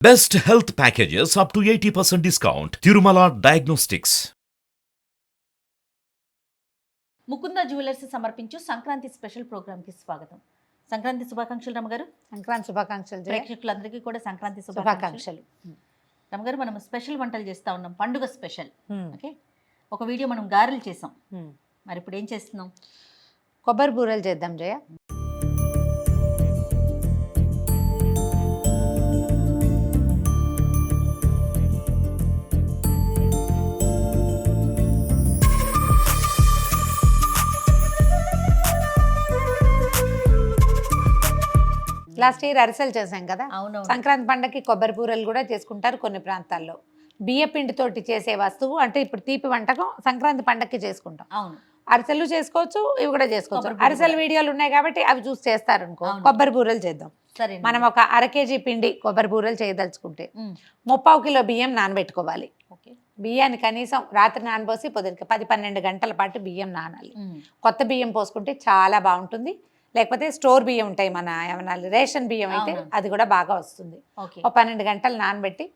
Best health packages up to 80% discount. Tirumala Diagnostics. Mukunda jewellers సమర్పించు Sankranti special programme కి స్వాగతం. సంక్రాంతి శుభాకాంక్షలు రమగారు. సంక్రాంతి శుభాకాంక్షలు ప్రేక్షకులందరికీ కూడా సంక్రాంతి శుభాకాంక్షలు. రమగారు, మనం స్పెషల్ వంటలు చేస్తా ఉన్నాం, పండుగ స్పెషల్. ఓకే, ఒక వీడియో మనం గారెలు చేసాం, మరి ఇప్పుడు ఏం చేస్తున్నాం? కొబ్బరి బూరెలు చేద్దాం జయ. లాస్ట్ ఇయర్ అరిసెలు చేసాం కదా. అవును, సంక్రాంతి పండగకి కొబ్బరి బూరెలు కూడా చేసుకుంటారు కొన్ని ప్రాంతాల్లో. బియ్య పిండితోటి చేసే వస్తువు అంటే ఇప్పుడు తీపి వంటకం సంక్రాంతి పండగకి చేసుకుంటాం. అవును, అరిసెలు చేసుకోవచ్చు, ఇవి కూడా చేసుకోవచ్చు. అరిసెలు వీడియోలు ఉన్నాయి కాబట్టి అవి చూసి చేస్తారు అనుకో. అవును. కొబ్బరి బూరెలు చేద్దాం. సరే, మనం ఒక 1/2 కేజీ పిండి కొబ్బరి బూరెలు చేయదలుచుకుంటే 3/4 కిలో బియ్యం నానబెట్టుకోవాలి. ఓకే, బియ్యాన్ని కనీసం రాత్రి నానబోసి పొద్దునకి 10-12 గంటల పాటు బియ్యం నానాలి. కొత్త బియ్యం పోసుకుంటే చాలా బాగుంటుంది. లేకపోతే స్టోర్ బియ్యం ఉంటాయి, మన ఏమన్నా రేషన్ బియ్యం అయితే అది కూడా బాగా వస్తుంది. ఓకే, ఒక 12 గంటలు నానబెట్టి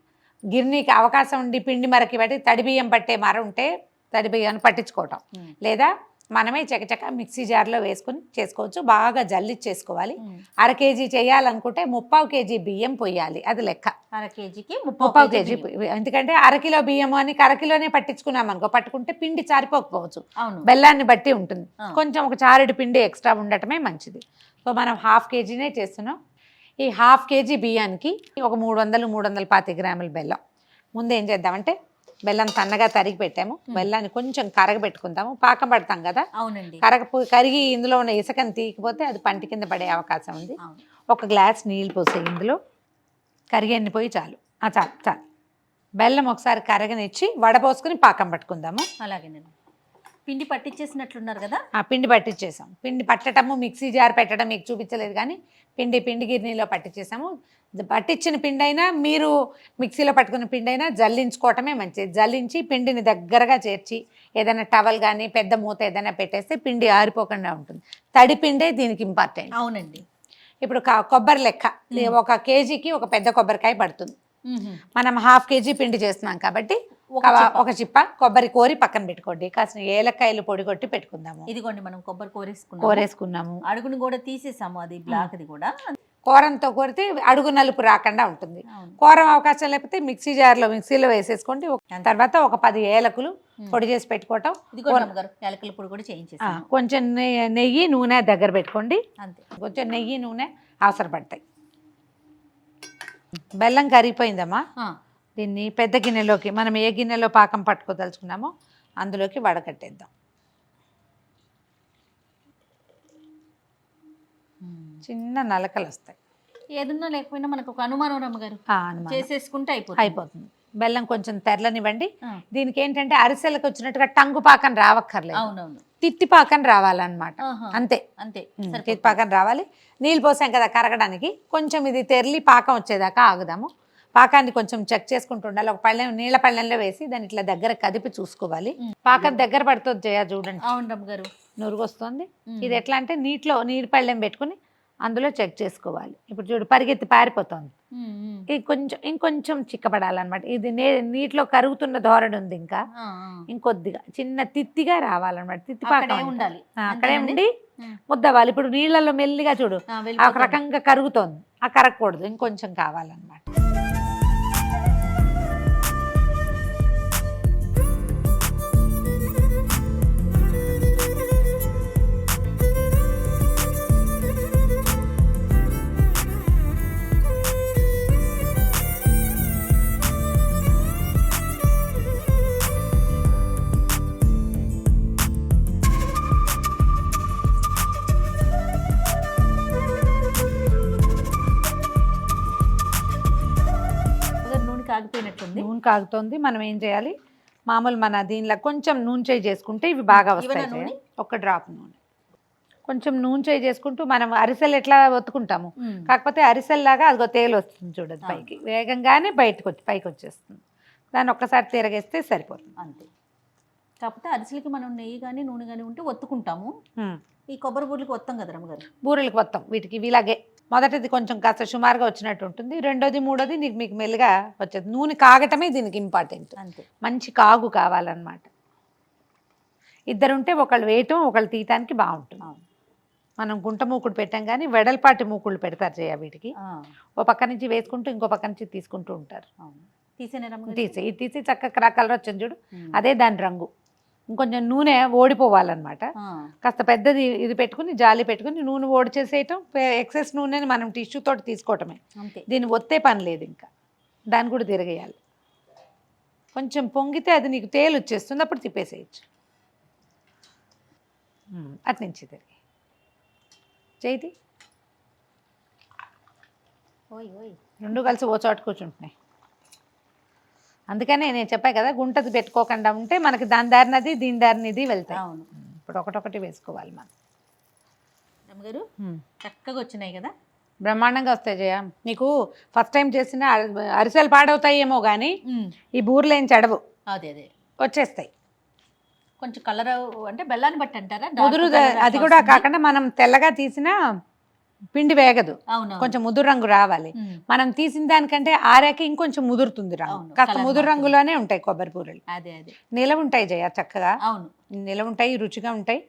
గిర్నీకి అవకాశం ఉండి పిండి మరకి పెట్టి తడి బియ్యం పట్టే మర ఉంటే తడి బియ్యాన్ని పట్టించుకోవటం, లేదా మనమే చకచక మిక్సీ జార్లో వేసుకుని చేసుకోవచ్చు. బాగా జల్లిచ్చేసుకోవాలి. 1/2 కేజీ చేయాలనుకుంటే 3/4 కేజీ బియ్యం పోయాలి, అది లెక్క. 1/2 కేజీకి 3/4 కేజీ. ఎందుకంటే 1/2 కిలో బియ్యం అని 1/2 కిలోనే పట్టించుకున్నాం అనుకో, పట్టుకుంటే పిండి చారిపోకపోవచ్చు. అవును, బెల్లాన్ని బట్టి ఉంటుంది. కొంచెం ఒక చారెడు పిండి ఎక్స్ట్రా ఉండటమే మంచిది. సో మనం 1/2 కేజీనే చేస్తున్నాం. ఈ 1/2 కేజీ బియ్యానికి ఒక 300-325 గ్రాముల బెల్లం. ముందు ఏం చేద్దామంటే బెల్లం సన్నగా తరిగి పెట్టాము. బెల్లాన్ని కొంచెం కరగబెట్టుకుందాము, పాకం పడతాం కదా. అవునండి, కరిగి ఇందులో ఉన్న ఇసుకని తీయకపోతే అది పంటి కింద పడే అవకాశం ఉంది. ఒక గ్లాస్ నీళ్ళు పోసి ఇందులో కరిగెన్ని పోయి చాలు. చాలు చాలు. బెల్లం ఒకసారి కరగనిచ్చి వడపోసుకుని పాకం పట్టుకుందాము. అలాగేనండి. పిండి పట్టించేసినట్లున్నారు కదా. ఆ పిండి పట్టించేసాం. పిండి పట్టడము మిక్సీ జార్ పెట్టడం మీకు చూపించలేదు, కానీ పిండి గిర్నీలో పట్టించేసాము. పట్టించిన పిండి అయినా మీరు మిక్సీలో పట్టుకున్న పిండి అయినా జల్లించుకోవటమే మంచిది. జల్లించి పిండిని దగ్గరగా చేర్చి ఏదైనా టవల్ కానీ పెద్ద మూత ఏదైనా పెట్టేస్తే పిండి ఆరిపోకుండా ఉంటుంది. తడి పిండే దీనికి ఇంపార్టెంట్. అవునండి. ఇప్పుడు కొబ్బరి లెక్క 1 కేజీకి ఒక పెద్ద కొబ్బరికాయ పడుతుంది. మనం 1/2 కేజీ పిండి చేస్తున్నాం కాబట్టి ఒక చిప్ప కొబ్బరి కోరి పక్కన పెట్టుకోండి. కాసిన ఏలక్కాయలు పొడి కొట్టి పెట్టుకుందాము. ఇదిగోండి, మనం కొబ్బరి కోరేసుకున్నాము. అడుగును కూడా తీసేసాము, అది బ్లాక్. అది కూడా కూరంతో కోరితే అడుగు నలుపు రాకుండా ఉంటుంది. కూరం అవకాశం లేకపోతే మిక్సీలో వేసేసుకోండి. తర్వాత ఒక 10 ఏలకులు పొడి చేసి పెట్టుకోవటం. ఏలకుల పొడి కూడా చేయించేసి కొంచెం నెయ్యి నూనె దగ్గర పెట్టుకోండి. అంతే, కొంచెం నెయ్యి నూనె అవసరపడతాయి. బెల్లం కరిగిపోయిందమ్మా. దీన్ని పెద్ద గిన్నెలోకి, మనం ఏ గిన్నెలో పాకం పట్టుకోదలుచుకున్నామో అందులోకి వడకట్టేద్దాం. చిన్న నలకలు వస్తాయి. ఏదన్నా లేకపోయినా మనకు ఒక అనుమానం రమ్మగారు, చేసేసుకుంటే అయిపోతుంది. బెల్లం కొంచెం తెరలనివ్వండి. దీనికి ఏంటంటే అరిసెలకు వచ్చినట్టుగా టంగు పాకం రావక్కర్లేదు. అవునవును, తిత్తి పాకం రావాలన్నమాట. అంతే అంతే, తిత్తి పాకం రావాలి. నీళ్ళు పోసాం కదా కరగడానికి, కొంచెం ఇది తెరలి పాకం వచ్చేదాకా ఆగుదాము. పాకాన్ని కొంచెం చెక్ చేసుకుంటూ ఉండాలి. ఒక నీళ్ళ పళ్ళెంలో వేసి దాన్ని ఇట్లా దగ్గర కదిపి చూసుకోవాలి. పాకం దగ్గర పడుతుంది జయ, చూడండి. అవును రమ్మగారు, నురుగు వస్తుంది. ఇది ఎట్లా అంటే నీరు పళ్ళెం పెట్టుకుని అందులో చెక్ చేసుకోవాలి. ఇప్పుడు చూడు, పరిగెత్తి పారిపోతుంది. ఇది ఇంకొంచెం చిక్కపడాలన్నమాట. ఇది నీటిలో కరుగుతున్న ధోరణి ఉంది. ఇంకా ఇంకొద్దిగా చిన్న తిత్తిగా రావాలన్నమాట. తిత్తి పాకం ఉండాలి, అక్కడే ఉండి ముద్దవాలి. ఇప్పుడు నీళ్ళలో మెల్లిగా చూడు ఒక రకంగా కరుగుతోంది, ఆ కరగకూడదు, ఇంకొంచెం కావాలన్నమాట. నూనె కాగుతోంది. మనం ఏం చేయాలి, మామూలు మన దీనిలో కొంచెం నూనె చేసుకుంటే ఇవి బాగా వస్తాయి. ఒక డ్రాప్ నూనె, కొంచెం నూనె చేసుకుంటూ మనం అరిసెలు ఎట్లా ఒత్తుకుంటాము, కాకపోతే అరిసెల్లాగా అదిగో తేలు వస్తుంది చూడదు పైకి, వేగంగానే పైకి వచ్చేస్తుంది. దాన్ని ఒక్కసారి తిరగేస్తే సరిపోతుంది, అంతే. కాకపోతే అరిసెలకి మనం నెయ్యి కానీ నూనె కానీ ఉంటే ఒత్తుకుంటాము. ఈ కొబ్బరి బూరెలకు వస్తాం కదా రమ్మగారు, బూరెలకు వస్తాం. వీటికి ఇలాగే మొదటిది కొంచెం కాస్త సుమారుగా వచ్చినట్టు ఉంటుంది, రెండోది మూడోది మీకు మెల్లిగా వచ్చేది. నూనె కాగటమే దీనికి ఇంపార్టెంట్, అంతే. మంచి కాగు కావాలన్నమాట. ఇద్దరుంటే ఒకళ్ళు వేయటం ఒకళ్ళు తీయటానికి బాగుంటుంది. అవును. మనం గుంట మూకుడు పెట్టాం కానీ వెడల్పాటి మూకుళ్ళు పెడతారు చేయ వీటికి. ఆ, ఓ పక్క నుంచి వేసుకుంటూ ఇంకో పక్క నుంచి తీసుకుంటూ ఉంటారు. అవును. తీసేనే రమ్మగారు? ఇది తీసి చక్కగా కలర్ వచ్చింది చూడు, ఉమ్. అదే దాని రంగు. ఇంకొంచెం నూనె ఓడిపోవాలన్నమాట. ఆ, కాస్త పెద్దది ఇది పెట్టుకుని జాలి పెట్టుకుని నూనె ఓడిచేసేయటం, ఎక్సెస్ నూనెని మనం టిష్యూ తోటి తీసుకోవటమే. అంతే. దీన్ని ఒత్తే పని లేదు, ఇంకా దాన్ని కూడా తిరగేయాలి. కొంచెం పొంగితే అది నీకు తేలు వచ్చేస్తుంది, అప్పుడు తిప్పేసేయచ్చు. అటు నుంచి తిరిగి చేతి ఓయ్ ఓయ్. రెండు కలిసి ఓ చోట కూర్చుంటున్నాయి. అందుకనే నేను చెప్పాను కదా, గుంటది పెట్టుకోకుండా ఉంటే మనకి దాని దారినది దీని దారినది వెళ్తాయి. అవును. ఇప్పుడు ఒకటొకటి వేసుకోవాలి మనం. రమ్మగారు చక్కగా వచ్చినాయి కదా. బ్రహ్మాండంగా వస్తాయి జయ. నీకు ఫస్ట్ టైం చేసిన అరిసెలు పాడవుతాయేమో కానీ ఈ బూరెలు ఏం చెడవు, అదే అదే వచ్చేస్తాయి. కొంచెం కలర్ అంటే బెల్లాన్ని బట్టి అంటారా? ముదురు అది కూడా కాకుండా మనం తెల్లగా తీసిన పిండి వేగదు, అవును. కొంచెం ముదురు రంగు రావాలి. మనం తీసిన దానికంటే ఆరాక ఇంకొంచెం ముదురుతుంది రంగు, అవును, కాస్త colour ముదురు రంగులోనే ఉంటాయి కొబ్బరి బూరెలు. అదే అదే నిలవ ఉంటాయి జయ, చక్కగా అవును. నిలవ ఉంటాయి, రుచిగా ఉంటాయి.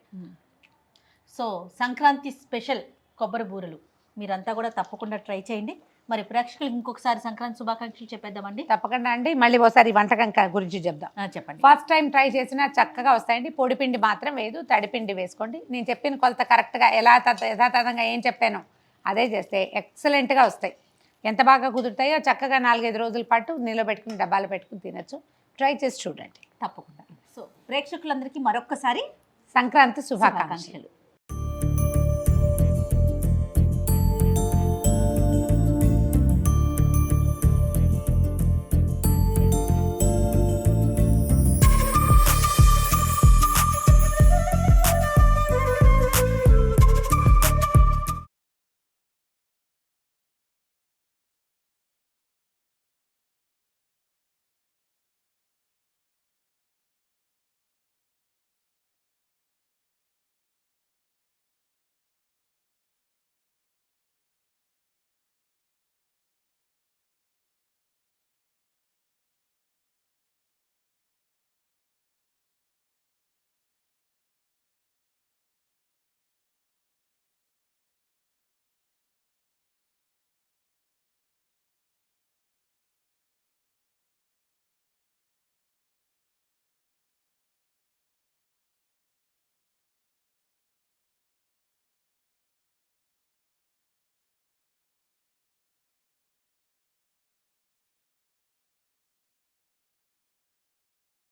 సో సంక్రాంతి స్పెషల్ కొబ్బరి బూరెలు మీరంతా కూడా తప్పకుండా ట్రై చేయండి. మరి ప్రేక్షకులకు ఇంకొకసారి సంక్రాంతి శుభాకాంక్షలు చెప్పేద్దామండి. తప్పకుండా అండి. మళ్ళీ ఒకసారి వంటకం గురించి చెప్దాం. చెప్పండి. ఫస్ట్ టైం ట్రై చేసినా చక్కగా వస్తాయండి. పొడిపిండి మాత్రం వేయదు, తడిపిండి వేసుకోండి. నేను చెప్పిన కొలత కరెక్ట్గా యథాతథంగా ఏం చెప్పానో అదే చేస్తే ఎక్సలెంట్గా వస్తాయి. ఎంత బాగా కుదురుతాయో చక్కగా 4-5 రోజుల పాటు నిలబెట్టుకుని డబ్బాలు పెట్టుకుని తినచ్చు. ట్రై చేసి చూడండి తప్పకుండా. సో ప్రేక్షకులందరికీ మరొక్కసారి సంక్రాంతి శుభాకాంక్షలు.